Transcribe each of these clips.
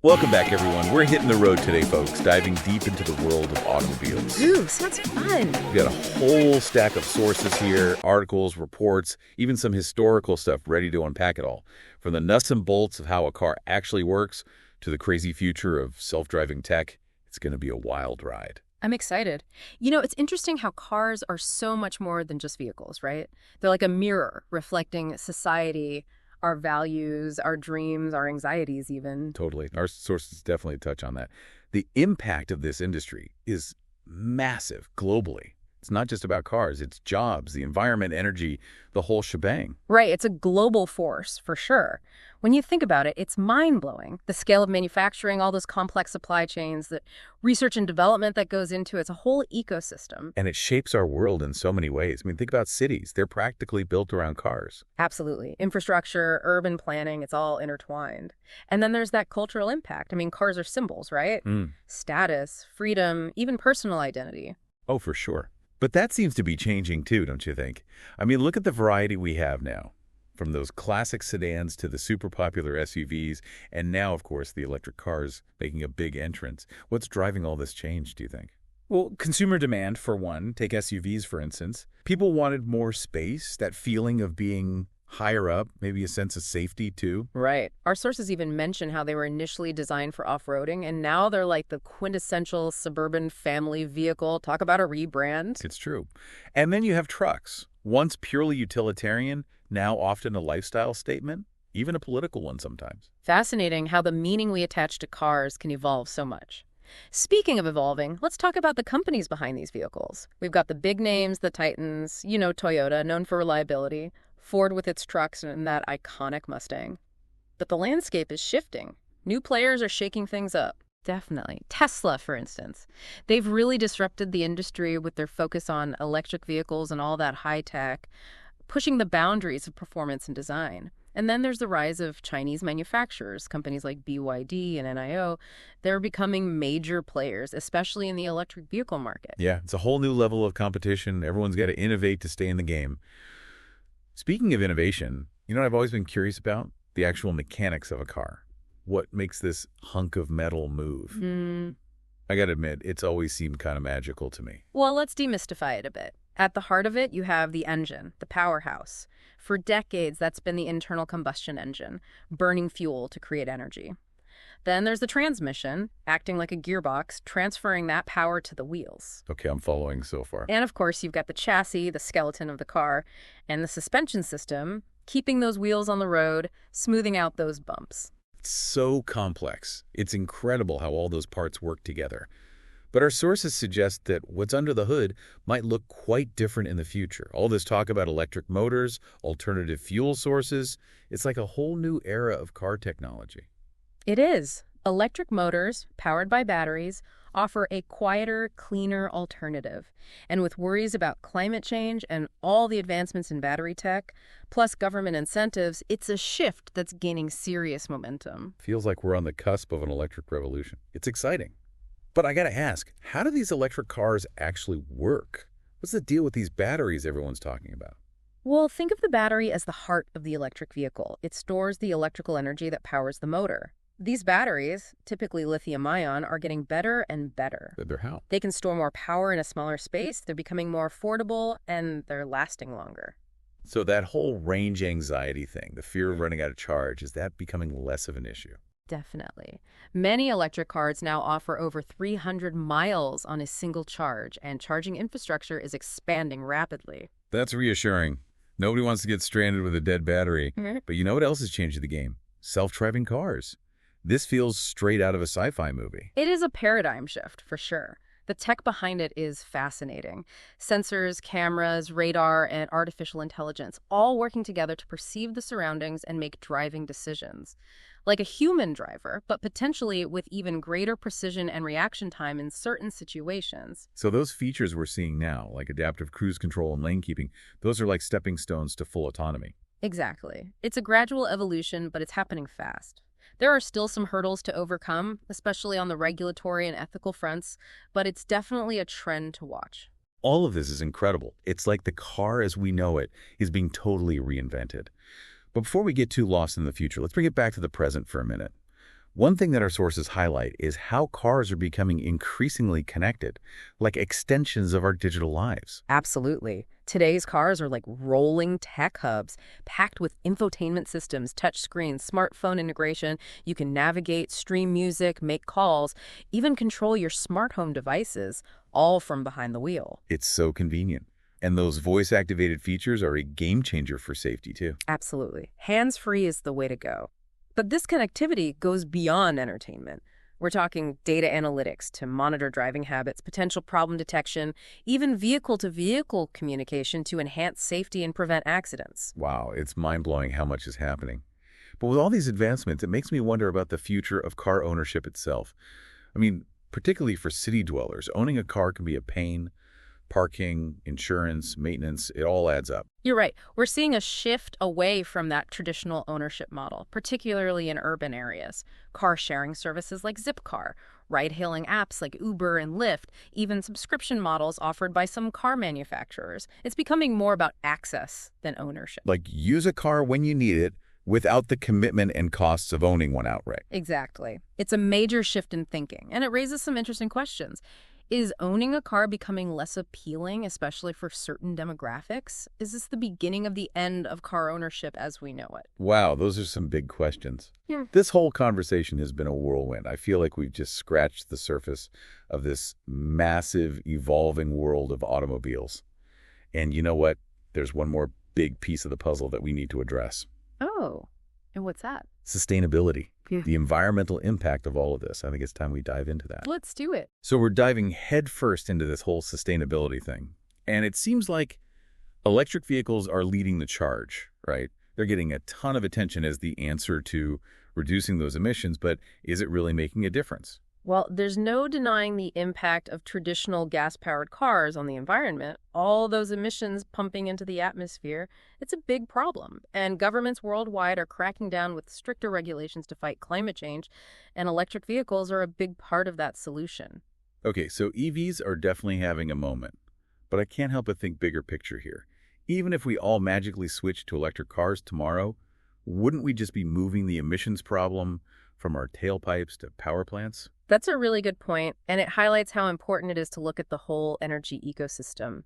Welcome back, everyone. We're hitting the road today, folks, diving deep into the world of automobiles. Ooh, sounds fun. We've got a whole stack of sources here, articles, reports, even some historical stuff ready to unpack it all. From the nuts and bolts of how a car actually works to the crazy future of self-driving tech, it's going to be a wild ride. I'm excited. It's interesting how cars are so much more than just vehicles, right? They're like a mirror reflecting society, our values, our dreams, our anxieties even. Totally. Our sources definitely touch on that. The impact of this industry is massive globally. It's not just about cars. It's jobs, the environment, energy, the whole shebang. Right, it's a global force, for sure. When you think about it, it's mind-blowing. The scale of manufacturing, all those complex supply chains, the research and development that goes into it, it's a whole ecosystem. And it shapes our world in so many ways. I mean, think about cities. They're practically built around cars. Absolutely. Infrastructure, urban planning, it's all intertwined. And then there's that cultural impact. I mean, cars are symbols, right? Status, freedom, even personal identity. Oh, for sure. But that seems to be changing too, don't you think? I mean, look at the variety we have now. From those classic sedans to the super popular SUVs, and now, of course, the electric cars making a big entrance. What's driving all this change, do you think? Well, consumer demand, for one. Take SUVs, for instance. People wanted more space, that feeling of being higher up, maybe a sense of safety too. Right. Our sources even mention how they were initially designed for off-roading, and now they're like the quintessential suburban family vehicle. Talk about a rebrand. It's true. And then you have trucks. Once purely utilitarian, now often a lifestyle statement, even a political one sometimes. Fascinating how the meaning we attach to cars can evolve so much. Speaking of evolving, let's talk about the companies behind these vehicles. We've got the big names, the titans, Toyota, known for reliability, Ford with its trucks, and that iconic Mustang. But the landscape is shifting. New players are shaking things up. Definitely. Tesla, for instance. They've really disrupted the industry with their focus on electric vehicles and all that high tech, pushing the boundaries of performance and design. And then there's the rise of Chinese manufacturers, companies like BYD and NIO. They're becoming major players, especially in the electric vehicle market. Yeah, it's a whole new level of competition. Everyone's got to innovate to stay in the game. Speaking of innovation, what I've always been curious about? The actual mechanics of a car. What makes this hunk of metal move? I gotta admit, it's always seemed kind of magical to me. Well, let's demystify it a bit. At the heart of it, you have the engine, the powerhouse. For decades, that's been the internal combustion engine, burning fuel to create energy. Then there's the transmission, acting like a gearbox, transferring that power to the wheels. Okay, I'm following so far. And of course, you've got the chassis, the skeleton of the car, and the suspension system, keeping those wheels on the road, smoothing out those bumps. It's so complex. It's incredible how all those parts work together. But our sources suggest that what's under the hood might look quite different in the future. All this talk about electric motors, alternative fuel sources, it's like a whole new era of car technology. It is. Electric motors, powered by batteries, offer a quieter, cleaner alternative. And with worries about climate change and all the advancements in battery tech, plus government incentives, it's a shift that's gaining serious momentum. Feels like we're on the cusp of an electric revolution. It's exciting. But I gotta ask, how do these electric cars actually work? What's the deal with these batteries everyone's talking about? Well, think of the battery as the heart of the electric vehicle. It stores the electrical energy that powers the motor. These batteries, typically lithium-ion, are getting better and better. They're how? They can store more power in a smaller space, they're becoming more affordable, and they're lasting longer. So that whole range anxiety thing, the fear of running out of charge, is that becoming less of an issue? Definitely. Many electric cars now offer over 300 miles on a single charge, and charging infrastructure is expanding rapidly. That's reassuring. Nobody wants to get stranded with a dead battery. But you know what else is changing the game? Self-driving cars. This feels straight out of a sci-fi movie. It is a paradigm shift, for sure. The tech behind it is fascinating. Sensors, cameras, radar, and artificial intelligence, all working together to perceive the surroundings and make driving decisions. Like a human driver, but potentially with even greater precision and reaction time in certain situations. So those features we're seeing now, like adaptive cruise control and lane keeping, those are like stepping stones to full autonomy. Exactly. It's a gradual evolution, but it's happening fast. There are still some hurdles to overcome, especially on the regulatory and ethical fronts, but it's definitely a trend to watch. All of this is incredible. It's like the car as we know it is being totally reinvented. But before we get too lost in the future, let's bring it back to the present for a minute. One thing that our sources highlight is how cars are becoming increasingly connected, like extensions of our digital lives. Absolutely. Today's cars are like rolling tech hubs, packed with infotainment systems, touchscreens, smartphone integration. You can navigate, stream music, make calls, even control your smart home devices, all from behind the wheel. It's so convenient. And those voice-activated features are a game changer for safety, too. Absolutely. Hands-free is the way to go. But this connectivity goes beyond entertainment. We're talking data analytics to monitor driving habits, potential problem detection, even vehicle-to-vehicle communication to enhance safety and prevent accidents. Wow, it's mind-blowing how much is happening. But with all these advancements, it makes me wonder about the future of car ownership itself. I mean, particularly for city dwellers, owning a car can be a pain. Parking, insurance, maintenance, it all adds up. You're right. We're seeing a shift away from that traditional ownership model, particularly in urban areas. Car-sharing services like Zipcar, ride-hailing apps like Uber and Lyft, even subscription models offered by some car manufacturers. It's becoming more about access than ownership. Like use a car when you need it without the commitment and costs of owning one outright. Exactly. It's a major shift in thinking, and it raises some interesting questions. Is owning a car becoming less appealing, especially for certain demographics? Is this the beginning of the end of car ownership as we know it? Wow, those are some big questions. Yeah. This whole conversation has been a whirlwind. I feel like we've just scratched the surface of this massive, evolving world of automobiles. And you know what? There's one more big piece of the puzzle that we need to address. Oh, and what's that? Sustainability. Yeah. The environmental impact of all of this. I think it's time we dive into that. Let's do it. So we're diving headfirst into this whole sustainability thing. And it seems like electric vehicles are leading the charge, right? They're getting a ton of attention as the answer to reducing those emissions, but is it really making a difference? Well, there's no denying the impact of traditional gas-powered cars on the environment. All those emissions pumping into the atmosphere, it's a big problem. And governments worldwide are cracking down with stricter regulations to fight climate change, and electric vehicles are a big part of that solution. Okay, so EVs are definitely having a moment, but I can't help but think bigger picture here. Even if we all magically switch to electric cars tomorrow, wouldn't we just be moving the emissions problem from our tailpipes to power plants? That's a really good point, and it highlights how important it is to look at the whole energy ecosystem.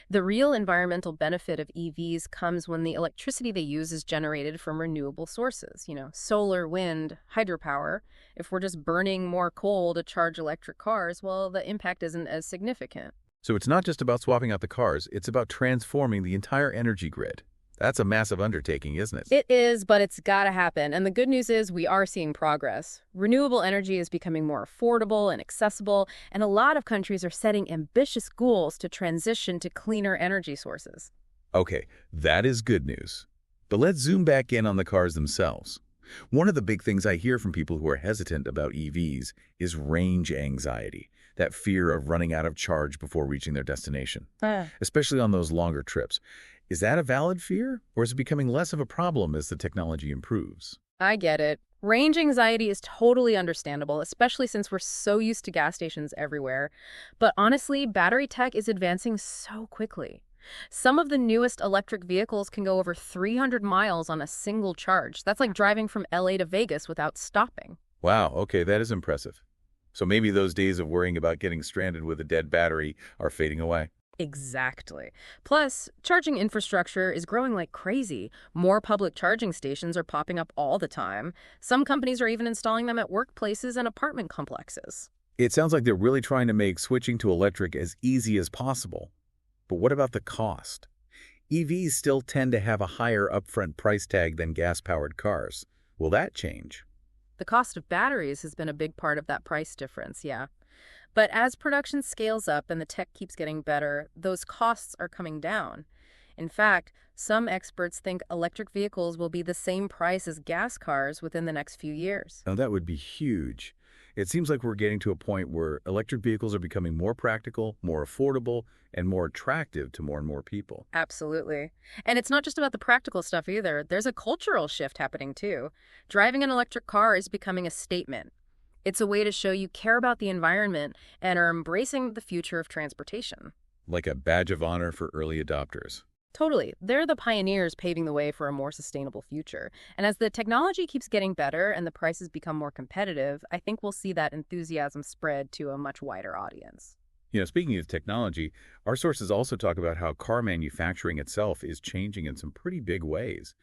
The real environmental benefit of EVs comes when the electricity they use is generated from renewable sources, solar, wind, hydropower. If we're just burning more coal to charge electric cars, well, the impact isn't as significant. So it's not just about swapping out the cars, it's about transforming the entire energy grid. That's a massive undertaking, isn't it? It is, but it's got to happen. And the good news is we are seeing progress. Renewable energy is becoming more affordable and accessible, and a lot of countries are setting ambitious goals to transition to cleaner energy sources. Okay, that is good news. But let's zoom back in on the cars themselves. One of the big things I hear from people who are hesitant about EVs is range anxiety, that fear of running out of charge before reaching their destination, especially on those longer trips. Is that a valid fear, or is it becoming less of a problem as the technology improves? I get it. Range anxiety is totally understandable, especially since we're so used to gas stations everywhere. But honestly, battery tech is advancing so quickly. Some of the newest electric vehicles can go over 300 miles on a single charge. That's like driving from LA to Vegas without stopping. Wow, okay, that is impressive. So maybe those days of worrying about getting stranded with a dead battery are fading away. Exactly. Plus, charging infrastructure is growing like crazy. More public charging stations are popping up all the time. Some companies are even installing them at workplaces and apartment complexes. It sounds like they're really trying to make switching to electric as easy as possible. But what about the cost? EVs still tend to have a higher upfront price tag than gas-powered cars. Will that change? The cost of batteries has been a big part of that price difference, yeah. But as production scales up and the tech keeps getting better, those costs are coming down. In fact, some experts think electric vehicles will be the same price as gas cars within the next few years. Now, that would be huge. It seems like we're getting to a point where electric vehicles are becoming more practical, more affordable, and more attractive to more and more people. Absolutely. And it's not just about the practical stuff either. There's a cultural shift happening too. Driving an electric car is becoming a statement. It's a way to show you care about the environment and are embracing the future of transportation. Like a badge of honor for early adopters. Totally. They're the pioneers paving the way for a more sustainable future. And as the technology keeps getting better and the prices become more competitive, I think we'll see that enthusiasm spread to a much wider audience. Speaking of technology, our sources also talk about how car manufacturing itself is changing in some pretty big ways.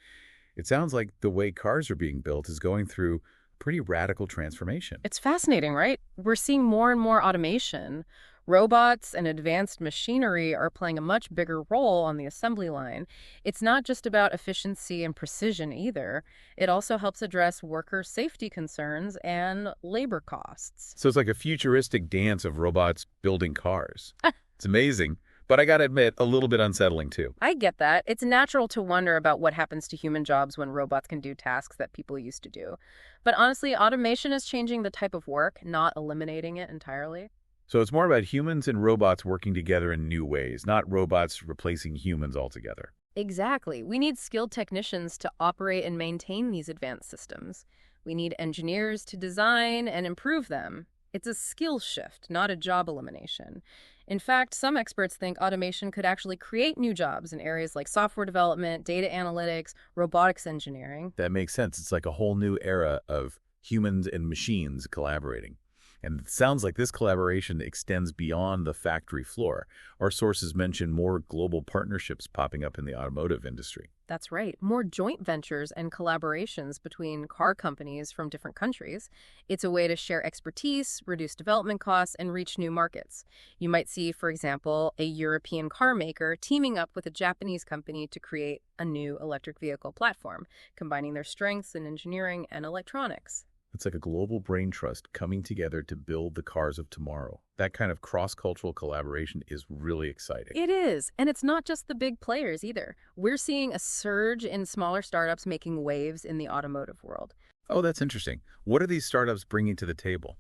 It sounds like the way cars are being built is going through pretty radical transformation. It's fascinating, right? We're seeing more and more automation. Robots and advanced machinery are playing a much bigger role on the assembly line. It's not just about efficiency and precision either. It also helps address worker safety concerns and labor costs. So it's like a futuristic dance of robots building cars. It's amazing, but I gotta admit, a little bit unsettling too. I get that. It's natural to wonder about what happens to human jobs when robots can do tasks that people used to do. But honestly, automation is changing the type of work, not eliminating it entirely. So it's more about humans and robots working together in new ways, not robots replacing humans altogether. Exactly. We need skilled technicians to operate and maintain these advanced systems. We need engineers to design and improve them. It's a skill shift, not a job elimination. In fact, some experts think automation could actually create new jobs in areas like software development, data analytics, robotics engineering. That makes sense. It's like a whole new era of humans and machines collaborating. And it sounds like this collaboration extends beyond the factory floor. Our sources mention more global partnerships popping up in the automotive industry. That's right. More joint ventures and collaborations between car companies from different countries. It's a way to share expertise, reduce development costs, and reach new markets. You might see, for example, a European car maker teaming up with a Japanese company to create a new electric vehicle platform, combining their strengths in engineering and electronics. It's like a global brain trust coming together to build the cars of tomorrow. That kind of cross-cultural collaboration is really exciting. It is. And it's not just the big players either. We're seeing a surge in smaller startups making waves in the automotive world. Oh, that's interesting. What are these startups bringing to the table?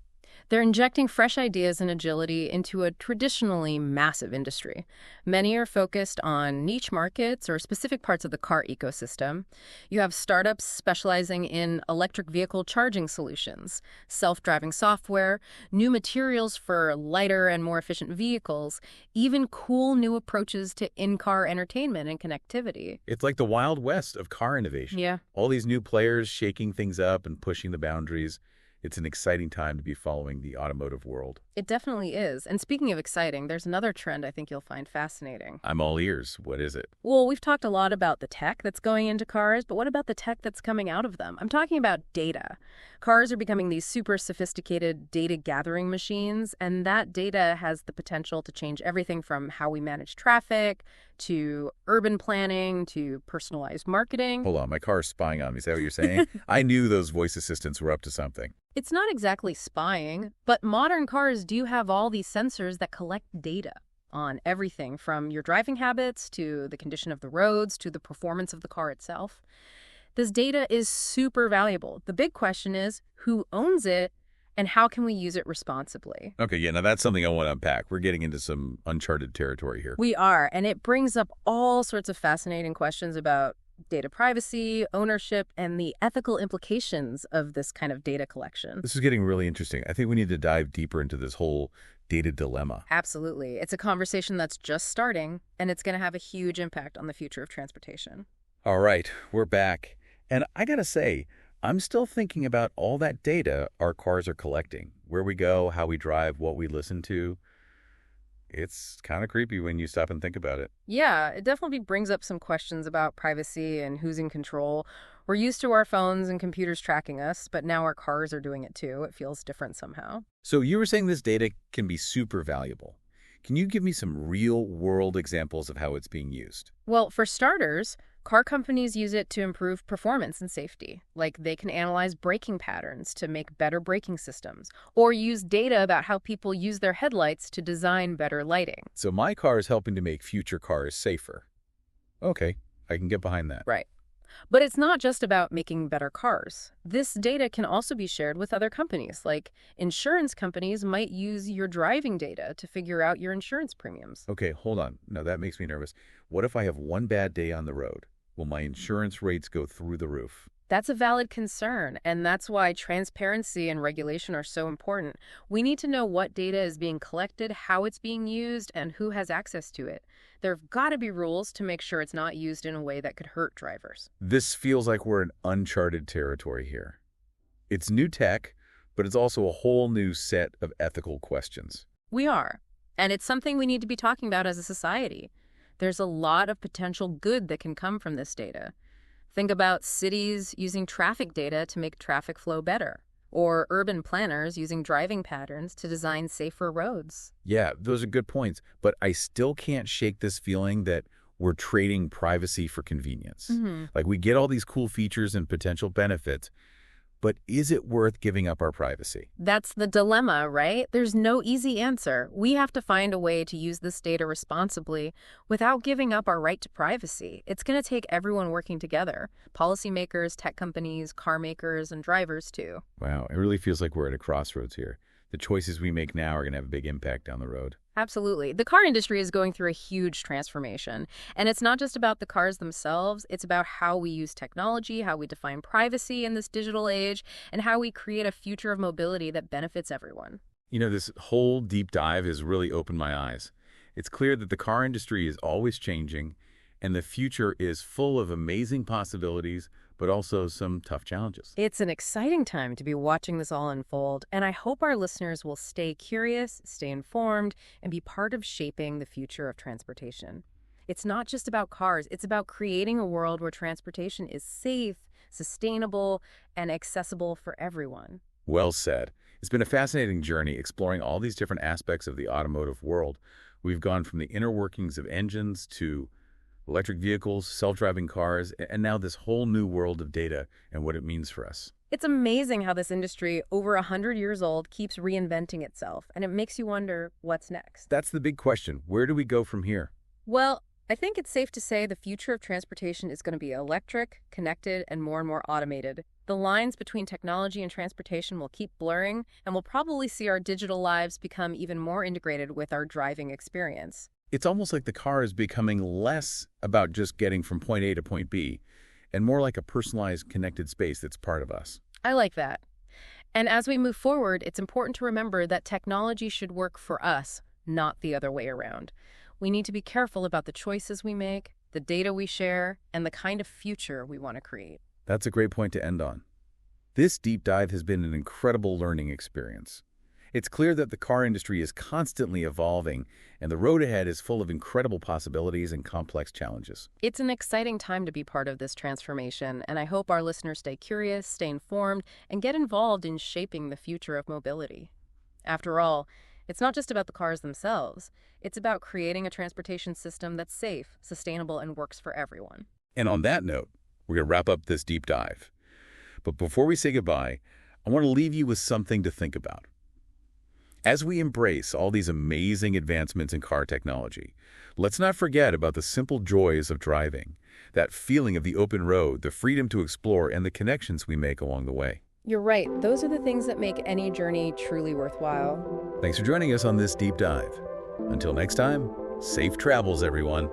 They're injecting fresh ideas and agility into a traditionally massive industry. Many are focused on niche markets or specific parts of the car ecosystem. You have startups specializing in electric vehicle charging solutions, self-driving software, new materials for lighter and more efficient vehicles, even cool new approaches to in-car entertainment and connectivity. It's like the Wild West of car innovation. Yeah. All these new players shaking things up and pushing the boundaries. It's an exciting time to be following the automotive world. It definitely is. And speaking of exciting, there's another trend I think you'll find fascinating. I'm all ears. What is it? Well, we've talked a lot about the tech that's going into cars, but what about the tech that's coming out of them? I'm talking about data. Cars are becoming these super sophisticated data gathering machines, and that data has the potential to change everything from how we manage traffic to urban planning to personalized marketing. Hold on, my car is spying on me. Is that what you're saying? I knew those voice assistants were up to something. It's not exactly spying, but modern cars do have all these sensors that collect data on everything from your driving habits to the condition of the roads to the performance of the car itself. This data is super valuable. The big question is, who owns it and how can we use it responsibly? Okay, yeah, now that's something I want to unpack. We're getting into some uncharted territory here. We are, and it brings up all sorts of fascinating questions about data privacy, ownership, and the ethical implications of this kind of data collection. This is getting really interesting. I think we need to dive deeper into this whole data dilemma. Absolutely. It's a conversation that's just starting, and it's going to have a huge impact on the future of transportation. All right, we're back. And I gotta say, I'm still thinking about all that data our cars are collecting. Where we go, how we drive, what we listen to. It's kind of creepy when you stop and think about it. Yeah, it definitely brings up some questions about privacy and who's in control. We're used to our phones and computers tracking us, but now our cars are doing it too. It feels different somehow. So you were saying this data can be super valuable. Can you give me some real-world examples of how it's being used? Well, for starters, car companies use it to improve performance and safety. Like they can analyze braking patterns to make better braking systems, or use data about how people use their headlights to design better lighting. So my car is helping to make future cars safer. Okay, I can get behind that. Right. But it's not just about making better cars. This data can also be shared with other companies, like insurance companies might use your driving data to figure out your insurance premiums. Okay, hold on. Now that makes me nervous. What if I have one bad day on the road? Will my insurance rates go through the roof? That's a valid concern, and that's why transparency and regulation are so important. We need to know what data is being collected, how it's being used, and who has access to it. There've got to be rules to make sure it's not used in a way that could hurt drivers. This feels like we're in uncharted territory here. It's new tech, but it's also a whole new set of ethical questions. We are, and it's something we need to be talking about as a society. There's a lot of potential good that can come from this data. Think about cities using traffic data to make traffic flow better, or urban planners using driving patterns to design safer roads. Yeah, those are good points, but I still can't shake this feeling that we're trading privacy for convenience. Like we get all these cool features and potential benefits, but is it worth giving up our privacy? That's the dilemma, right? There's no easy answer. We have to find a way to use this data responsibly without giving up our right to privacy. It's going to take everyone working together, policymakers, tech companies, car makers, and drivers too. Wow, it really feels like we're at a crossroads here. The choices we make now are going to have a big impact down the road. Absolutely. The car industry is going through a huge transformation. And it's not just about the cars themselves. It's about how we use technology, how we define privacy in this digital age, and how we create a future of mobility that benefits everyone. You know, this whole deep dive has really opened my eyes. It's clear that the car industry is always changing, and the future is full of amazing possibilities, but also some tough challenges. It's an exciting time to be watching this all unfold, and I hope our listeners will stay curious, stay informed, and be part of shaping the future of transportation. It's not just about cars, it's about creating a world where transportation is safe, sustainable, and accessible for everyone. Well said. It's been a fascinating journey exploring all these different aspects of the automotive world. We've gone from the inner workings of engines to electric vehicles, self-driving cars, and now this whole new world of data and what it means for us. It's amazing how this industry, over 100 years old, keeps reinventing itself, and it makes you wonder what's next. That's the big question. Where do we go from here? Well, I think it's safe to say the future of transportation is going to be electric, connected, and more automated. The lines between technology and transportation will keep blurring, and we'll probably see our digital lives become even more integrated with our driving experience. It's almost like the car is becoming less about just getting from point A to point B and more like a personalized, connected space that's part of us. I like that. And as we move forward, it's important to remember that technology should work for us, not the other way around. We need to be careful about the choices we make, the data we share, and the kind of future we want to create. That's a great point to end on. This deep dive has been an incredible learning experience. It's clear that the car industry is constantly evolving, and the road ahead is full of incredible possibilities and complex challenges. It's an exciting time to be part of this transformation, and I hope our listeners stay curious, stay informed, and get involved in shaping the future of mobility. After all, it's not just about the cars themselves. It's about creating a transportation system that's safe, sustainable, and works for everyone. And on that note, we're going to wrap up this deep dive. But before we say goodbye, I want to leave you with something to think about. As we embrace all these amazing advancements in car technology, let's not forget about the simple joys of driving, that feeling of the open road, the freedom to explore, and the connections we make along the way. You're right. Those are the things that make any journey truly worthwhile. Thanks for joining us on this deep dive. Until next time, safe travels, everyone.